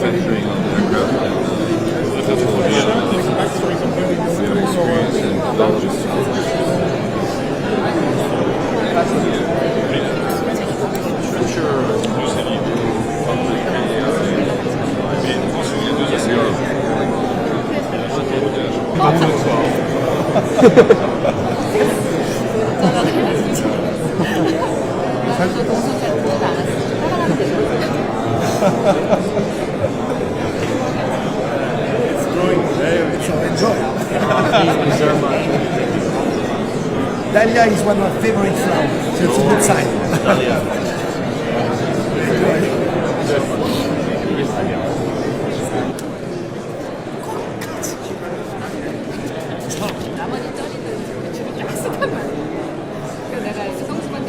manufacturing on the aircraft and technology and we have experience in logistics. Dahlia is one of my favorite flowers, so it's a good sign. 나머지 쩌리는 주로 약속하면 안 돼. 그래서 내가 이제 성수반대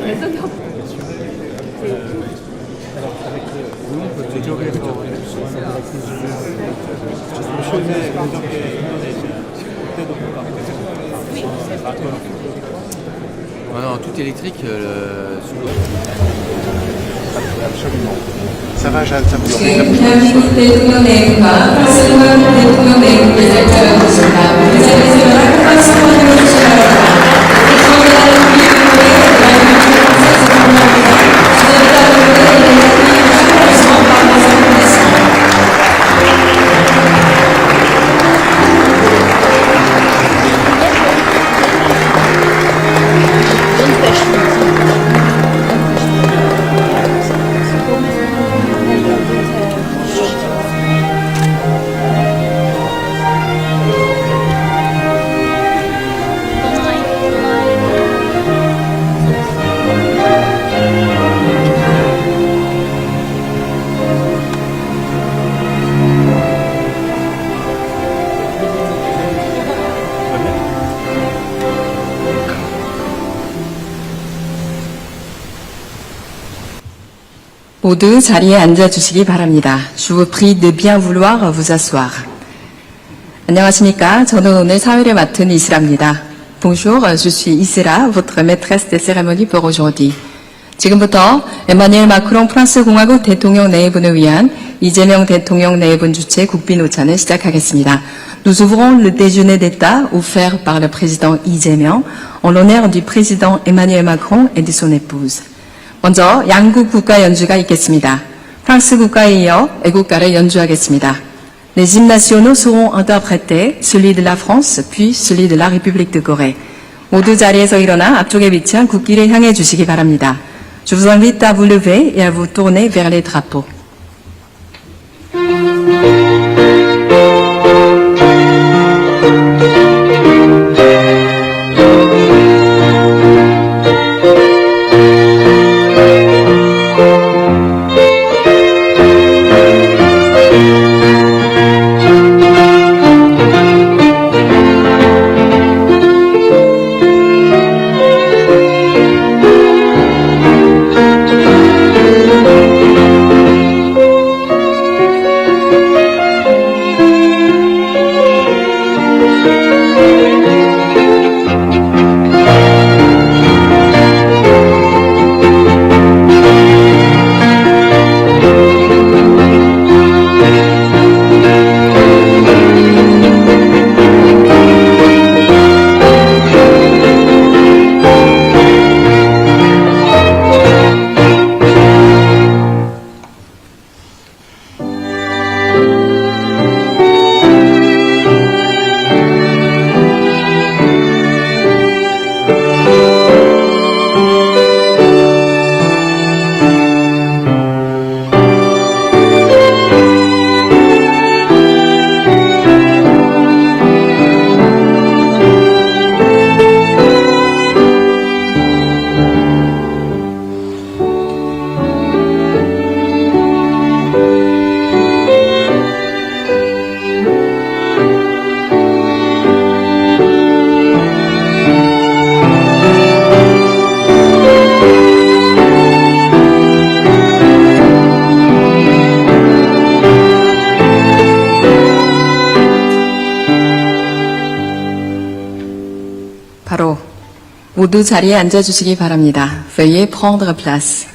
계속이 없어. Non, tout électrique sous l'eau. Absolument. Ça va, Jeanne, ça vous 대한민국 대통령내과 박승원 대통령내국을 살펴보겠습니다. 그 자리에서 연락 박승원 대통령입니다. 모두 자리에 앉아주시기 바랍니다. Je vous prie de bien vouloir vous asseoir. 안녕하십니까. 저는 오늘 사회를 맡은 이슬아입니다. Bonjour, je suis Isra, votre maîtresse des cérémonies pour aujourd'hui. 지금부터 에마뉘엘 마크롱 프랑스 공화국 대통령 내외분을 위한 이재명 대통령 내외분 주최 국빈 오찬을 시작하겠습니다. Nous ouvrons le déjeuner d'État offert par le président Lee Jae-myung en l'honneur du président Emmanuel Macron et de son épouse. 먼저 양국 국가 연주가 있겠습니다. 프랑스 국가에 이어 애국가를 연주하겠습니다. Les hymnes nationaux seront interprétés, celui de la France, puis celui de la République de Corée. 모두 자리에서 일어나 앞쪽에 위치한 국기를 향해 주시기 바랍니다. Je vous invite à vous lever et à vous tourner vers les drapeaux. 모두 자리에 앉아주시기 바랍니다. Veuillez prendre place.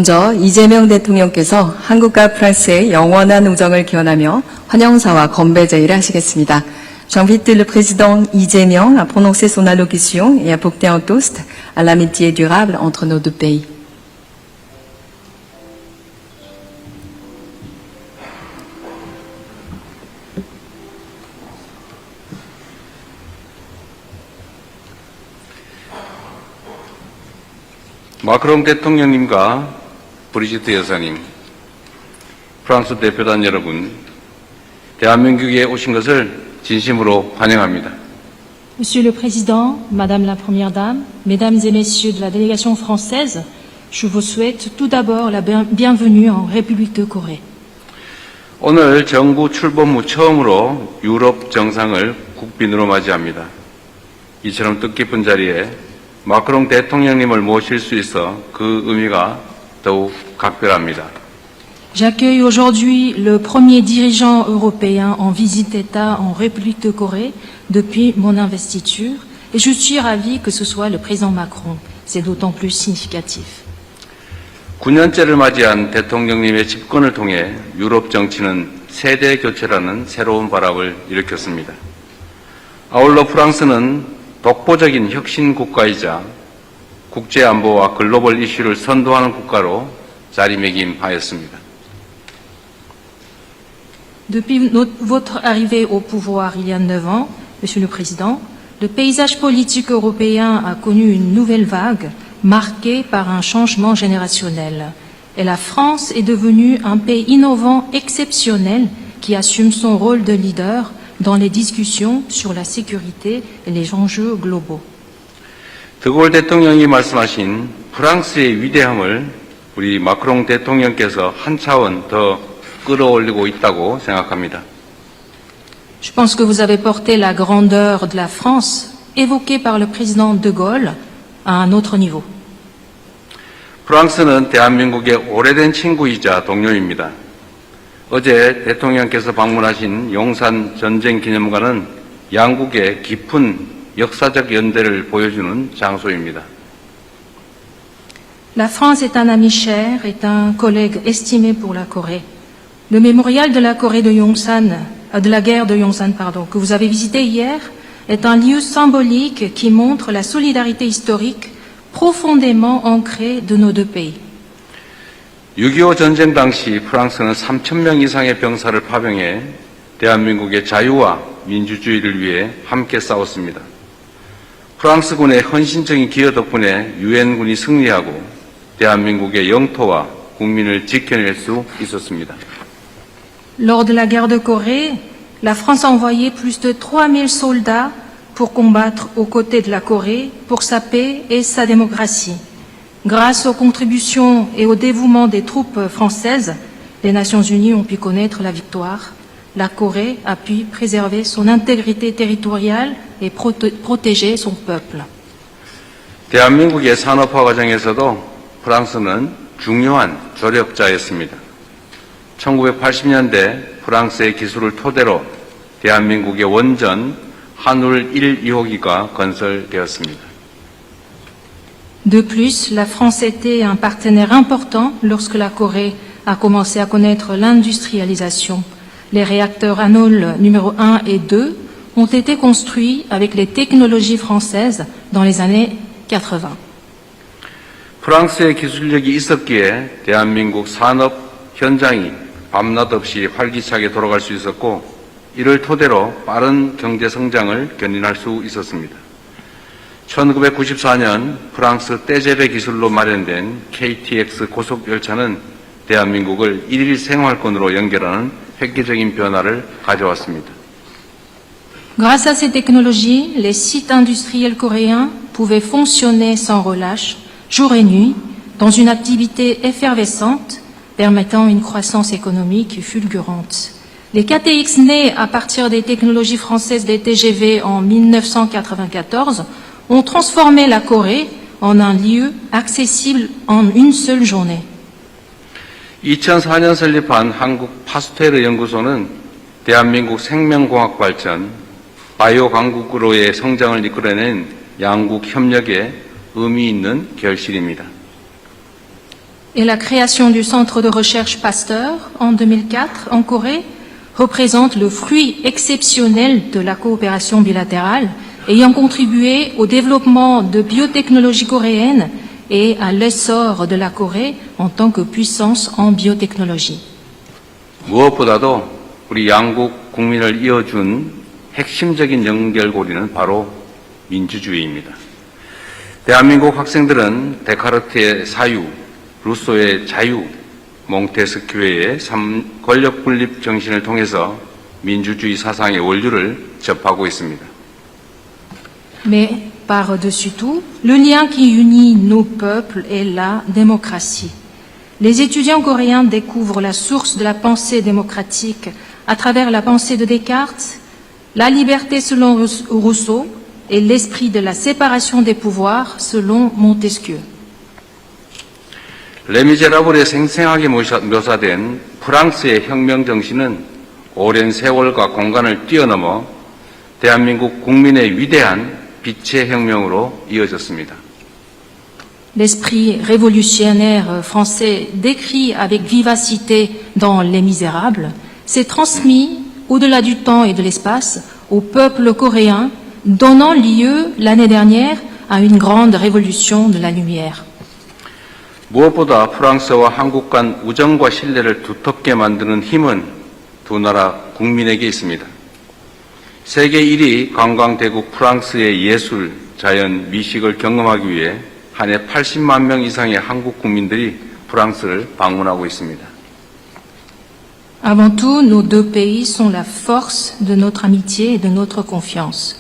먼저 이재명 대통령께서 한국과 프랑스의 영원한 우정을 기원하며 환영사와 건배 제의를 하시겠습니다. J'invite le président Ijemeong à prononcer son allocution et à porter un toast à l'amitié durable entre nos deux pays. 마크롱 대통령님과 브리지트 여사님, 프랑스 대표단 여러분, 대한민국에 오신 것을 진심으로 환영합니다. Monsieur le Président, Madame la Première Dame, Mesdames et Messieurs de la délégation française, je vous souhaite tout d'abord la bienvenue en République de Corée. 오늘 정부 출범 후 처음으로 유럽 정상을 국빈으로 맞이합니다. 이처럼 뜻깊은 자리에 마크롱 대통령님을 모실 수 있어 그 의미가 더욱 각별합니다. J'accueille aujourd'hui le premier dirigeant européen en visite d'État en République de Corée depuis mon investiture et je suis ravi que ce soit le président Macron. C'est d'autant plus significatif. 9년째를 맞이한 대통령님의 집권을 통해 유럽 정치는 세대 교체라는 새로운 바람을 일으켰습니다. 아울러 프랑스는 독보적인 혁신 국가이자 국제안보와 글로벌 이슈를 선도하는 국가로 자리매김하였습니다. Depuis votre arrivée au pouvoir il y a 9 ans, Monsieur le Président, le paysage politique européen a connu une nouvelle vague marquée par un changement générationnel. Et la France est devenue un pays innovant exceptionnel qui assume son rôle de leader dans les discussions sur la sécurité et les enjeux globaux. 드골 대통령이 말씀하신 프랑스의 위대함을 우리 마크롱 대통령께서 한 차원 더 끌어올리고 있다고 생각합니다. Je pense que vous avez porté la grandeur de la France évoquée par le président de Gaulle à un autre niveau. 프랑스는 대한민국의 오래된 친구이자 동료입니다. 어제 대통령께서 방문하신 용산 전쟁기념관은 양국의 깊은 역사적 연대를 보여주는 장소입니다. La France est un ami cher, est un collègue estimé pour la Corée. Le mémorial de la Corée de Yongsan, de la guerre de Yongsan, que vous avez visité hier, est un lieu symbolique qui montre la solidarité historique profondément ancrée de nos deux pays. 6.25 전쟁 당시 프랑스는 3,000명 이상의 병사를 파병해 대한민국의 자유와 민주주의를 위해 함께 싸웠습니다. 프랑스군의 헌신적인 기여 덕분에 유엔군이 승리하고 대한민국의 영토와 국민을 지켜낼 수 있었습니다. Lors de la guerre de Corée, la France a envoyé plus de 3000 soldats pour combattre aux côtés de la Corée pour sa paix et sa démocratie. Grâce aux contributions et au dévouement des troupes françaises, les Nations Unies ont pu connaître la victoire. La Corée a pu préserver son intégrité territoriale et protéger son peuple. 대한민국의 산업화 과정에서도 프랑스는 중요한 조력자였습니다. 1980년대 프랑스의 기술을 토대로 대한민국의 원전 한울 1, 2호기가 건설되었습니다. De plus, la France était un partenaire important lorsque la Corée a commencé à connaître l'industrialisation. Les réacteurs Hanul numéro 1 et 2 ont été construits avec les technologies françaises dans les années 80. 프랑스의 기술력이 있었기에 대한민국 산업 현장이 밤낮 없이 활기차게 돌아갈 수 있었고 이를 토대로 빠른 경제 성장을 견인할 수 있었습니다. 1994년 프랑스 떼제베 기술로 마련된 KTX 고속열차는 대한민국을 일일 생활권으로 연결하는 획기적인 변화를 가져왔습니다. Grâce à ces technologies, les sites industriels coréens pouvaient fonctionner sans relâche, jour et nuit, dans une activité effervescente, permettant une croissance économique fulgurante. Les KTX nés à partir des technologies françaises des TGV en 1994 ont transformé la Corée en un lieu accessible en une seule journée. 2004년 설립한 한국 파스테르 연구소는 대한민국 생명공학 발전, 바이오 강국으로의 성장을 이끌어낸 양국 협력에 의미 있는 결실입니다. et la création du centre de recherche Pasteur en 2004 en Corée représente le fruit exceptionnel de la coopération bilatérale, ayant contribué au développement de biotechnologie coréenne et à l'essor de la Corée en tant que puissance en biotechnologie. 무엇보다도 우리 양국 국민을 이어준 핵심적인 연결고리는 바로 민주주의입니다. 대한민국 학생들은 데카르트의 사유, 루소의 자유, 몽테스큐의 권력 분립 정신을 통해서 민주주의 사상의 원류를 접하고 있습니다. Mais par-dessus tout, le lien qui unit nos peuples est la démocratie. Les étudiants coréens découvrent la source de la pensée démocratique à travers la pensée de Descartes, la liberté selon Rousseau et l'esprit de la séparation des pouvoirs selon Montesquieu. 레미제라블에 생생하게 묘사된 프랑스의 혁명 정신은 오랜 세월과 공간을 뛰어넘어 대한민국 국민의 위대한 빛의 혁명으로 이어졌습니다. L'esprit révolutionnaire français décrit avec vivacité dans Les Misérables s'est transmis au-delà du temps et de l'espace au peuple coréen, donnant lieu l'année dernière à une grande révolution de la lumière. 무엇보다 프랑스와 한국 간 우정과 신뢰를 두텁게 만드는 힘은 두 나라 국민에게 있습니다. 세계 1위 관광대국 프랑스의 예술, 자연, 미식을 경험하기 위해 한 해 80만 명 이상의 한국 국민들이 프랑스를 방문하고 있습니다. Avant tout, nos deux pays sont la force de notre amitié et de notre confiance.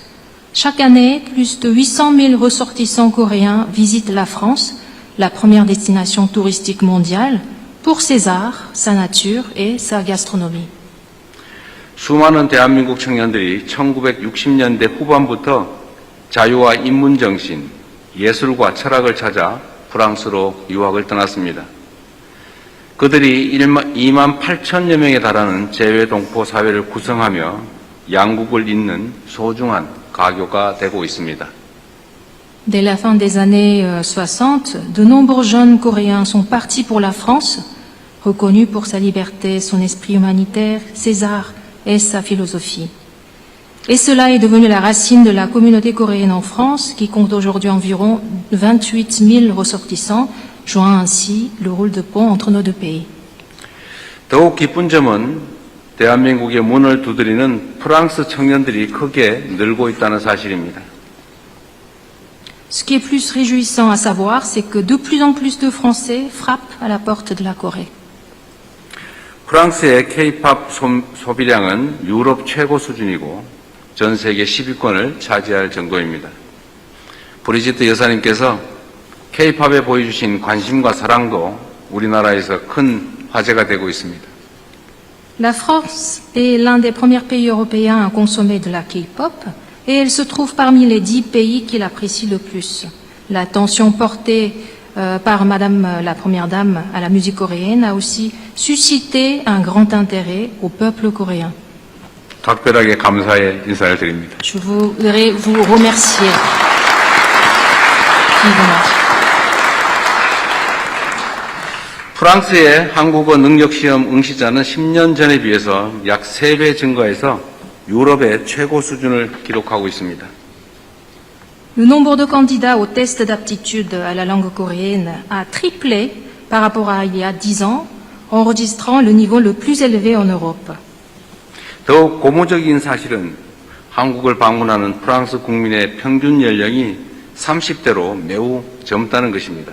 Chaque année, plus de 800 000 ressortissants coréens visitent la France, la première destination touristique mondiale, pour ses arts, sa nature et sa gastronomie. 수많은 대한민국 청년들이 1960년대 후반부터 자유와 인문정신, 예술과 철학을 찾아 프랑스로 유학을 떠났습니다. 그들이 2만 8천여 명에 달하는 재외동포 사회를 구성하며 양국을 잇는 소중한 가교가 되고 있습니다. Dès la fin des années 60, de nombreux jeunes Coréens sont partis pour la France, reconnus pour sa liberté, son esprit humanitaire, ses arts et sa philosophie. Et cela est devenu la racine de la communauté coréenne en France, qui compte aujourd'hui environ 28 000 ressortissants, jouant ainsi le rôle de pont entre nos deux pays. 더욱 기쁜 점은 대한민국의 문을 두드리는 프랑스 청년들이 크게 늘고 있다는 사실입니다. Ce qui est plus réjouissant à savoir, c'est que de plus en plus de Français frappent à la porte de la Corée. 프랑스의 K-팝 소비량은 유럽 최고 수준이고 전 세계 10위권을 차지할 정도입니다. 브리지트 여사님께서 K-팝에 보여주신 관심과 사랑도 우리나라에서 큰 화제가 되고 있습니다. La France est l'un des premiers pays européens à consommer de la K-pop et elle se trouve parmi les 10 pays qui l'apprécient le plus. L'attention portée par Madame la Première Dame à la musique coréenne a aussi suscité un grand intérêt au peuple coréen. 각별하게 감사의 인사를 드립니다. Je voudrais vous remercier vivement. 프랑스의 한국어 능력시험 응시자는 10년 전에 비해서 약 3배 증가해서 유럽의 최고 수준을 기록하고 있습니다. Le nombre de candidats au test d'aptitude à la langue coréenne a triplé par rapport à il y a 10 ans, enregistrant le niveau le plus élevé en Europe. 더욱 고무적인 사실은 한국을 방문하는 프랑스 국민의 평균 연령이 30대로 매우 젊다는 것입니다.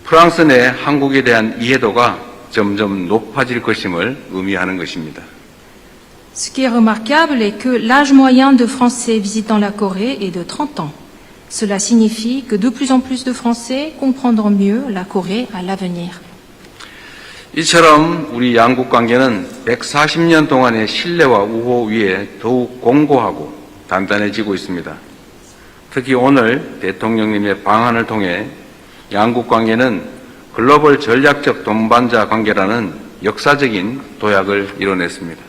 프랑스 내 한국에 대한 이해도가 점점 높아질 것임을 의미하는 것입니다. Ce qui est remarquable est que l'âge moyen de Français visitant la Corée est de 30 ans. Cela signifie que de plus en plus de Français comprendront mieux la Corée à l'avenir. 이처럼 우리 양국 관계는 140년 동안의 신뢰와 우호 위에 더욱 공고하고 단단해지고 있습니다. 특히 오늘 대통령님의 방한을 통해 양국 관계는 글로벌 전략적 동반자 관계라는 역사적인 도약을 이뤄냈습니다.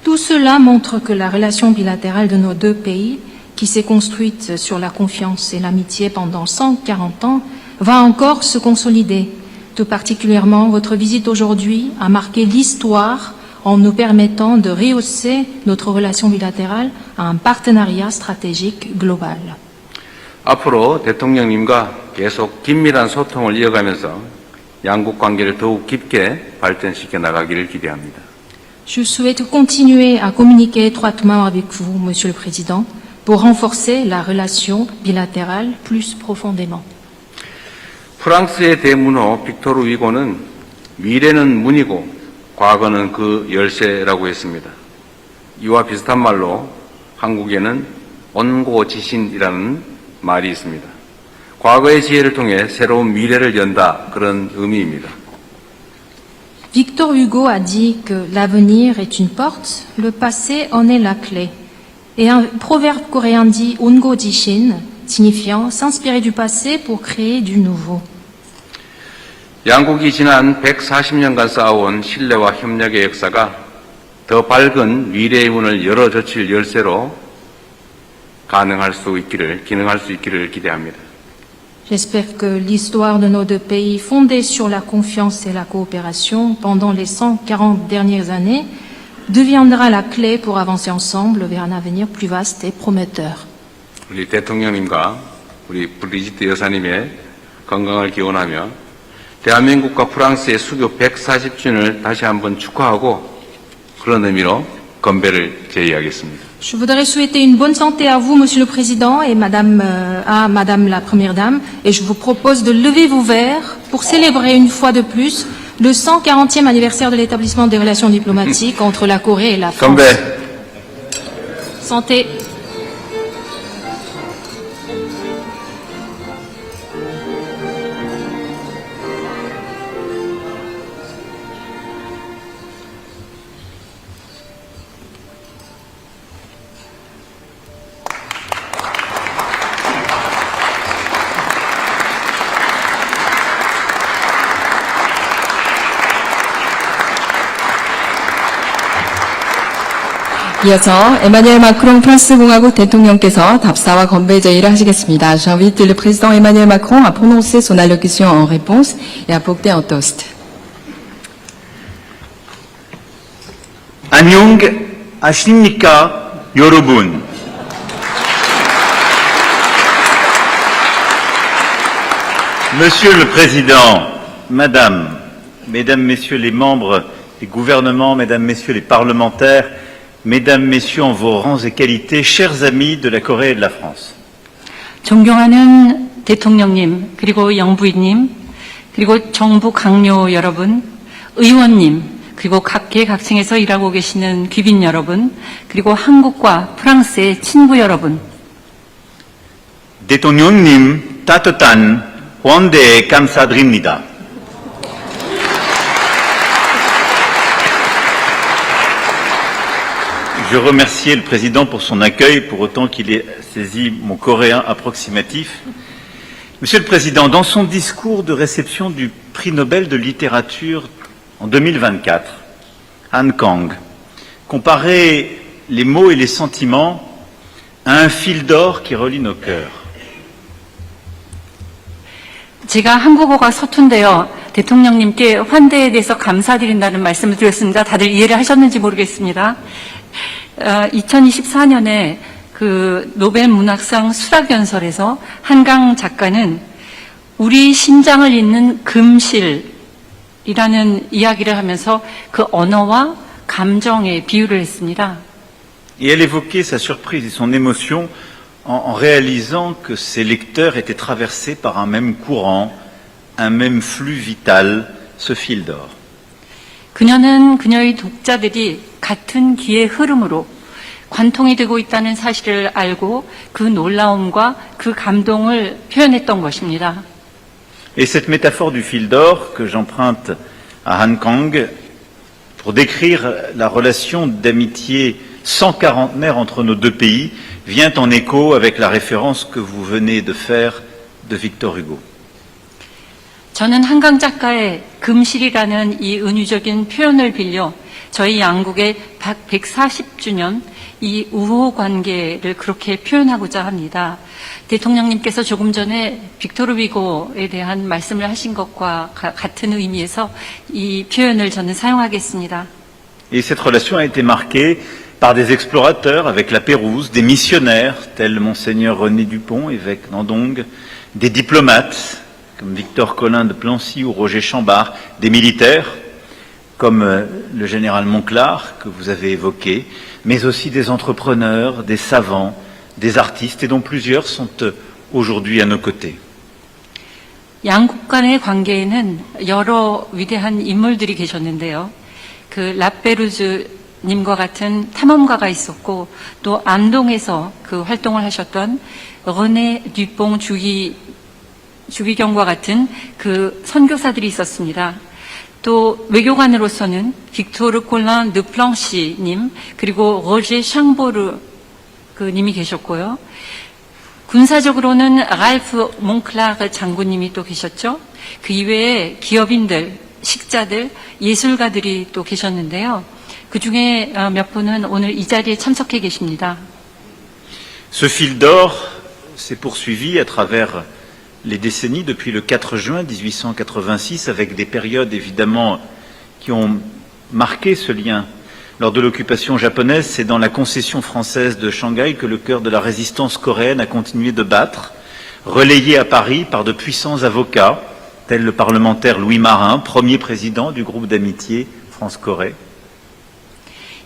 Tout cela montre que la relation bilatérale de nos deux pays, qui s'est construite sur la confiance et l'amitié pendant 140 ans, va encore se consolider. Tout particulièrement, votre visite aujourd'hui a marqué l'histoire en nous permettant de rehausser notre relation bilatérale à un partenariat stratégique global. 앞으로 대통령님과 계속 긴밀한 소통을 이어가면서 양국 관계를 더욱 깊게 발전시켜 나가기를 기대합니다. Je souhaite continuer à communiquer étroitement avec vous, Monsieur le Président, pour renforcer la relation bilatérale plus profondément. 프랑스의 대문호 빅토르 위고는 미래는 문이고 과거는 그 열쇠라고 했습니다. 이와 비슷한 말로 한국에는 온고지신이라는 말이 있습니다. 과거의 지혜를 통해 새로운 미래를 연다, 그런 의미입니다. Victor Hugo a dit que l'avenir est une porte, le passé en est la clé. Et un proverbe coréen dit Ongo Jishin, signifiant s'inspirer du passé pour créer du nouveau. 양국이 지난 140년간 쌓아온 신뢰와 협력의 역사가 더 밝은 미래의 문을 열어젖힐 열쇠로 기능할 수 있기를 기대합니다. J'espère que l'histoire de nos deux pays, fondée sur la confiance et la coopération pendant les 140 dernières années, deviendra la clé pour avancer ensemble vers un avenir plus vaste et prometteur. 우리 대통령님과 우리 브리지트 여사님의 건강을 기원하며 대한민국과 프랑스의 수교 140주년을 다시 한번 축하하고 그런 의미로 건배를 제의하겠습니다. Je voudrais souhaiter une bonne santé à vous, Monsieur le Président, et à Madame la Première Dame, et je vous propose de lever vos verres pour célébrer une fois de plus le 140e anniversaire de l'établissement des relations diplomatiques entre la Corée et la France. 건배. Santé. 이어서 에마뉘엘 마크롱 프랑스 공화국 대통령께서 답사와 건배 제의를 하시겠습니다. J'invite le président Emmanuel Macron à prononcer son allocution en réponse et à porter un toast. 안녕하십니까, 여러분. Monsieur le Président, Madame, Mesdames, Messieurs les membres des gouvernements, Mesdames, Messieurs les parlementaires, Mesdames, Messieurs en vos rangs et qualités, chers amis de la Corée et de la France. 존경하는 대통령님, 그리고 영부인님, 그리고 정부 강요 여러분, 의원님, 그리고 각계각층에서 일하고 계시는 귀빈 여러분, 그리고 한국과 프랑스의 친구 여러분. 대통령님, 따뜻한 환대 감사드립니다. Je remerciais le président pour son accueil, pour autant qu'il ait saisi mon coréen approximatif. Monsieur le Président, dans son discours de réception du prix Nobel de littérature en 2024, Han Kang comparait les mots et les sentiments à un fil d'or qui relie nos cœurs. 제가 한국어가 서툰데요. 대통령님께 환대에 대해서 감사드린다는 말씀을 드렸습니다. 다들 이해를 하셨는지 모르겠습니다. 2024년에 그 노벨 문학상 수락연설에서 한강 작가는 우리 심장을 잇는 금실이라는 이야기를 하면서 그 언어와 감정에 비유를 했습니다. Et elle évoquait sa surprise et son émotion en réalisant que ses lecteurs étaient traversés par un même courant, un même flux vital, ce fil d'or. 그녀는 그녀의 독자들이 같은 기의 흐름으로 관통이 되고 있다는 사실을 알고 그 놀라움과 그 감동을 표현했던 것입니다. Et cette métaphore du fil d'or que j'emprunte à Han Kang pour décrire la relation d'amitié 140aire entre nos deux pays vient en écho avec la référence que vous venez de faire de Victor Hugo. 저는 한강 작가의 금실이라는 이 은유적인 표현을 빌려 저희 양국의 140주년 이 우호 관계를 그렇게 표현하고자 합니다. 대통령님께서 조금 전에 빅토르 위고에 대한 말씀을 하신 것과 같은 의미에서 이 표현을 저는 사용하겠습니다. Et cette relation a été marquée par des explorateurs avec la Pérouse, des missionnaires tels Monseigneur René Dupont, évêque d'Andong, des diplomates comme Victor Collin de Plancy ou Roger Chambard, des militaires comme le général Monclar que vous avez évoqué, mais aussi des entrepreneurs, des savants, des artistes et dont plusieurs sont aujourd'hui à nos côtés. 양국 간의 관계에는 여러 위대한 인물들이 계셨는데요. 그 라페루즈 님과 같은 탐험가가 있었고 또 안동에서 그 활동을 하셨던 르네 듀뽕 주기경과 같은 그 선교사들이 있었습니다. 또 외교관으로서는 빅토르 콜란 드 플랑시 님 그리고 로제 샹보르 그 님이 계셨고요. 군사적으로는 랄프 몽클라르 장군님이 또 계셨죠. 그 이외에 기업인들, 식자들, 예술가들이 또 계셨는데요. 그 중에 몇 분은 오늘 이 자리에 참석해 계십니다. Ce fil d'or s'est poursuivi à travers les décennies depuis le 4 juin 1886 avec des périodes évidemment qui ont marqué ce lien. Lors de l'occupation japonaise, c'est dans la concession française de Shanghai que le cœur de la résistance coréenne a continué de battre, relayé à Paris par de puissants avocats, tels le parlementaire Louis Marin, premier président du groupe d'amitié France-Corée.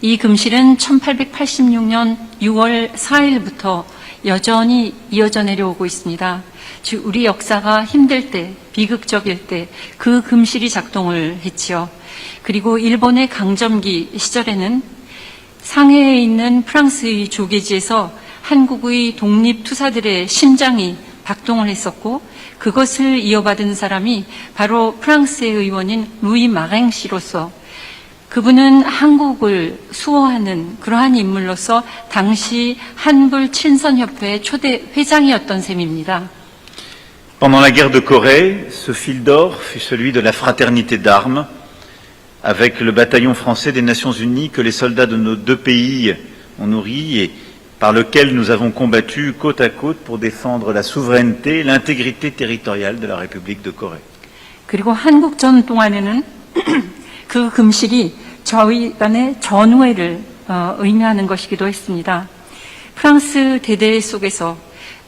이 금실은 1886년 6월 4일부터 여전히 이어져 내려오고 있습니다. 즉 우리 역사가 힘들 때, 비극적일 때 그 금실이 작동을 했지요. 그리고 일본의 강점기 시절에는 상해에 있는 프랑스의 조계지에서 한국의 독립투사들의 심장이 박동을 했었고 그것을 이어받은 사람이 바로 프랑스의 의원인 루이 마랭 씨로서 그분은 한국을 수호하는 그러한 인물로서 당시 한불 친선협회 초대 회장이었던 셈입니다. Pendant la guerre de Corée, ce fil d'or fut celui de la fraternité d'armes, avec le bataillon français des Nations Unies que les soldats de nos deux pays ont nourri et par lequel nous avons combattu côte à côte pour défendre la souveraineté et l'intégrité territoriale de la République de Corée. 그리고 한국전 동안에는 그 금실이 저희 간의 전우회를 의미하는 것이기도 했습니다. 프랑스 대대 속에서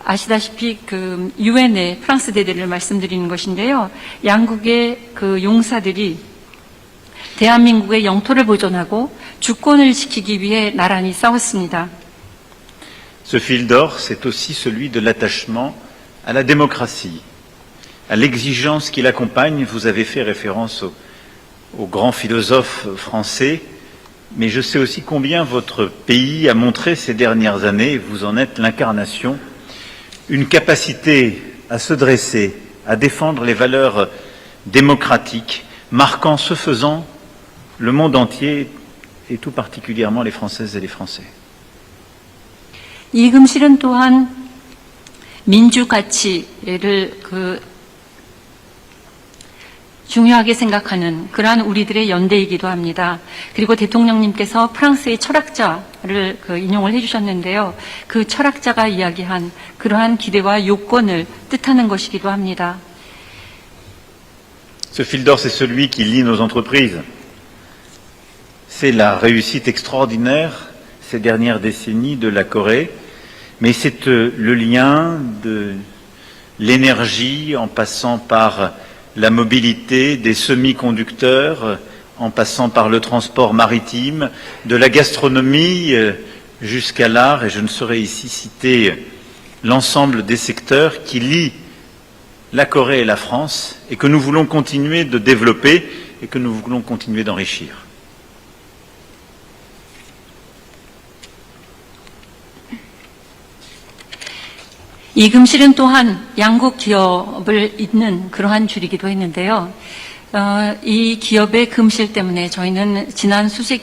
아시다시피 그 유엔의 프랑스 대대를 말씀드리는 것인데요. 양국의 그 용사들이 대한민국의 영토를 보존하고 주권을 지키기 위해 나란히 싸웠습니다. Ce fil d'or, c'est aussi celui de l'attachement à la démocratie, à l'exigence qui l'accompagne. Vous avez fait référence aux grands philosophes français, mais je sais aussi combien votre pays a montré ces dernières années, et vous en êtes l'incarnation, une capacité à se dresser, à défendre les valeurs démocratiques, marquant ce faisant le monde entier et tout particulièrement les Françaises et les Français. 이 금실은 또한 민주 가치를 중요하게 생각하는 그러한 우리들의 연대이기도 합니다. 그리고 대통령님께서 프랑스의 철학자를 인용을 해주셨는데요. 그 철학자가 이야기한 그러한 기대와 요건을 뜻하는 것이기도 합니다. Ce fil d'or, c'est celui qui lie nos entreprises. C'est la réussite extraordinaire ces dernières décennies de la Corée, mais c'est le lien de l'énergie en passant par la mobilité des semi-conducteurs, en passant par le transport maritime, de la gastronomie jusqu'à l'art, et je ne saurais ici citer l'ensemble des secteurs qui lient la Corée et la France, et que nous voulons continuer de développer et que nous voulons continuer d'enrichir. 이 금실은 또한 양국 기업을 잇는 그러한 줄이기도 했는데요. 이 기업의 금실 때문에 저희는 지난 수십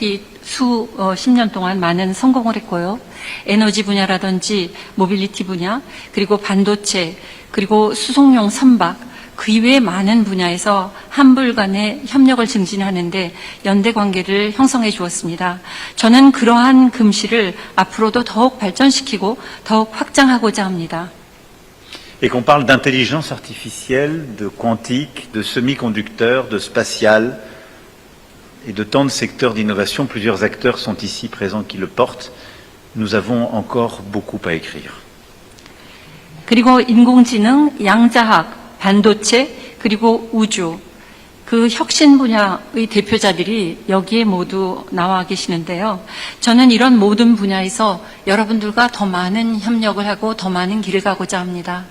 년 동안 많은 성공을 했고요. 에너지 분야라든지 모빌리티 분야, 그리고 반도체, 그리고 수송용 선박, 그 이외의 많은 분야에서 한불 간의 협력을 증진하는 데 연대 관계를 형성해 주었습니다. 저는 그러한 금실을 앞으로도 더욱 발전시키고 더욱 확장하고자 합니다. Et qu'on parle d'intelligence artificielle, de quantique, de semi-conducteurs, de spatial et de tant de secteurs d'innovation, plusieurs acteurs sont ici présents qui le portent. Nous avons encore beaucoup à écrire. 그리고 인공지능, 양자학, 반도체, 그리고 우주, 그 혁신 분야의 대표자들이 여기에 모두 나와 계시는데요. 저는 이런 모든 분야에서 여러분들과 더 많은 협력을 하고 더 많은 길을 가고자 합니다.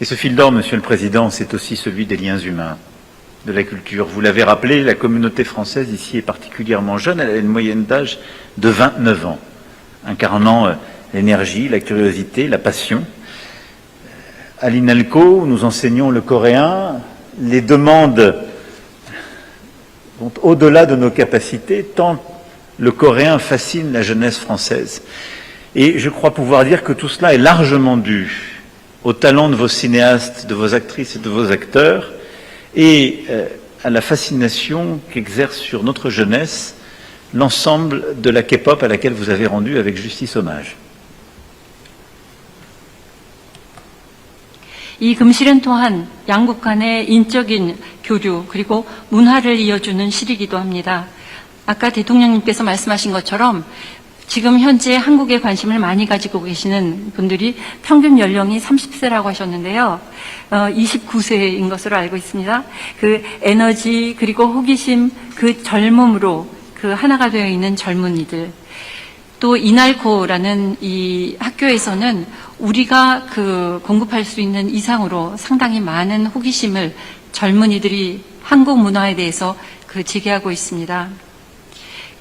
Et ce fil d'or, Monsieur le Président, c'est aussi celui des liens humains, de la culture. Vous l'avez rappelé, la communauté française ici est particulièrement jeune, elle a une moyenne d'âge de 29 ans, incarnant l'énergie, la curiosité, la passion. À l'INALCO, où nous enseignons le coréen, les demandes vont au-delà de nos capacités, tant le coréen fascine la jeunesse française. Et je crois pouvoir dire que tout cela est largement dû au talent de vos cinéastes, de vos actrices et de vos acteurs, et à la fascination qu'exerce sur notre jeunesse l'ensemble de la K-pop à laquelle vous avez rendu avec justice hommage. 이 금실은 또한 양국 간의 인적인 교류 그리고 문화를 이어주는 실이기도 합니다. 아까 대통령님께서 말씀하신 것처럼 지금 현재 한국에 관심을 많이 가지고 계시는 분들이 평균 연령이 30세라고 하셨는데요. 29세인 것으로 알고 있습니다. 그 에너지 그리고 호기심 그 젊음으로 그 하나가 되어 있는 젊은이들. 또 이날코라는 이 학교에서는 우리가 그 공급할 수 있는 이상으로 상당히 많은 호기심을 젊은이들이 한국 문화에 대해서 그 제기하고 있습니다.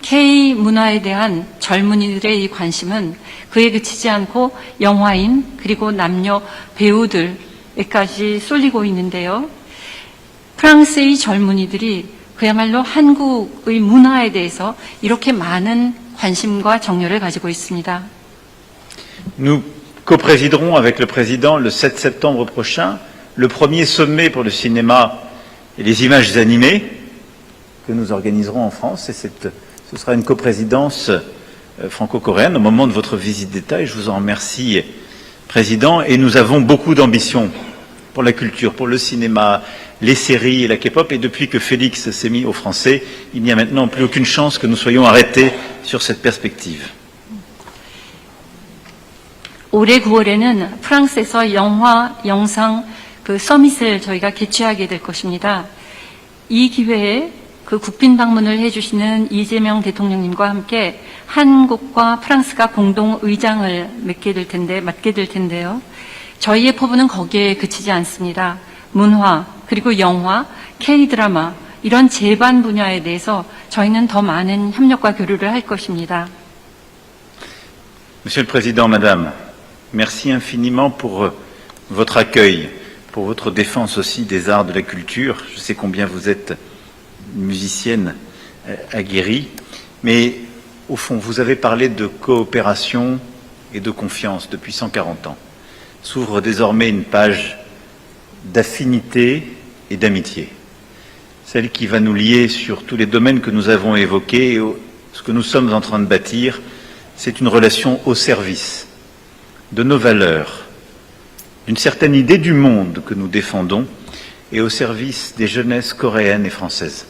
K 문화에 대한 젊은이들의 이 관심은 그에 그치지 않고 영화인 그리고 남녀 배우들에까지 쏠리고 있는데요. 프랑스의 젊은이들이 그야말로 한국의 문화에 대해서 이렇게 많은 관심과 정열을 가지고 있습니다. Nous coprésiderons avec le président le 7 septembre prochain le premier sommet pour le cinéma et les images animées que nous organiserons en France. Et ce sera une coprésidence franco-coréenne au moment de votre visite d'État et je vous en remercie, Président. Et nous avons beaucoup d'ambition pour la culture, pour le cinéma, les séries et la K-pop. Et depuis que Félix s'est mis au français, il n'y a maintenant plus aucune chance que nous soyons arrêtés sur cette perspective. 올해 9월에는 프랑스에서 영화, 영상 그 서밋을 저희가 개최하게 될 것입니다. 이 기회에 그 국빈 방문을 해주시는 이재명 대통령님과 함께 한국과 프랑스가 공동 의장을 맡게 될 텐데요. 저희의 포부는 거기에 그치지 않습니다. 문화, 그리고 영화, K-드라마 이런 제반 분야에 대해서 저희는 더 많은 협력과 교류를 할 것입니다. Monsieur le Président, Madame, merci infiniment pour votre accueil, pour votre défense aussi des arts de la culture. Je sais combien vous êtes musicienne aguerrie, mais au fond, vous avez parlé de coopération et de confiance depuis 140 ans. S'ouvre désormais une page d'affinité et d'amitié, celle qui va nous lier sur tous les domaines que nous avons évoqués. Et ce que nous sommes en train de bâtir, c'est une relation au service de nos valeurs, d'une certaine idée du monde que nous défendons et au service des jeunesses coréennes et françaises.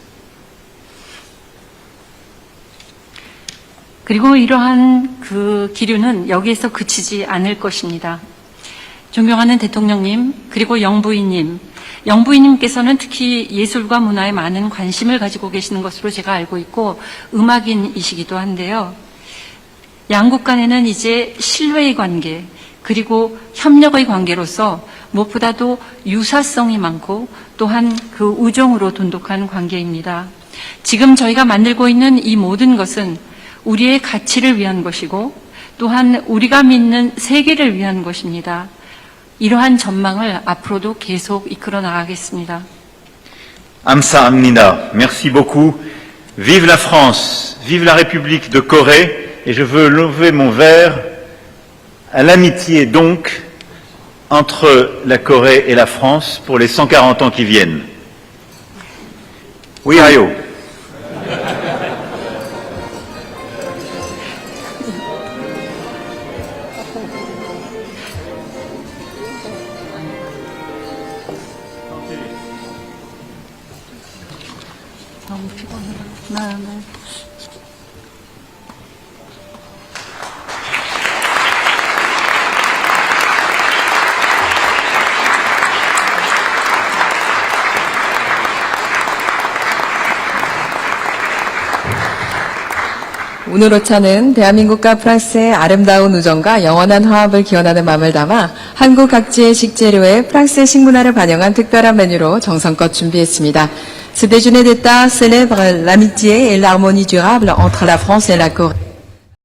그리고 이러한 그 기류는 여기에서 그치지 않을 것입니다. 존경하는 대통령님, 그리고 영부인님께서는 특히 예술과 문화에 많은 관심을 가지고 계시는 것으로 제가 알고 있고 음악인이시기도 한데요. 양국 간에는 이제 신뢰의 관계, 그리고 협력의 관계로서 무엇보다도 유사성이 많고 또한 그 우정으로 돈독한 관계입니다. 지금 저희가 만들고 있는 이 모든 것은 우리의 가치를 위한 것이고 또한 우리가 믿는 세계를 위한 것입니다. 이러한 전망을 앞으로도 계속 이끌어 나가겠습니다. 감사합니다. Merci beaucoup. Vive la France, vive la République de Corée, et je veux lever mon verre à l'amitié donc entre la Corée et la France pour les 140 ans qui viennent. Oui, Ayo. 오늘 오차는 대한민국과 프랑스의 아름다운 우정과 영원한 화합을 기원하는 마음을 담아 한국 각지의 식재료에 프랑스의 식문화를 반영한 특별한 메뉴로 정성껏 준비했습니다. Ce déjeuner d'État célèbre l'amitié et l'harmonie durable entre la France et la Corée.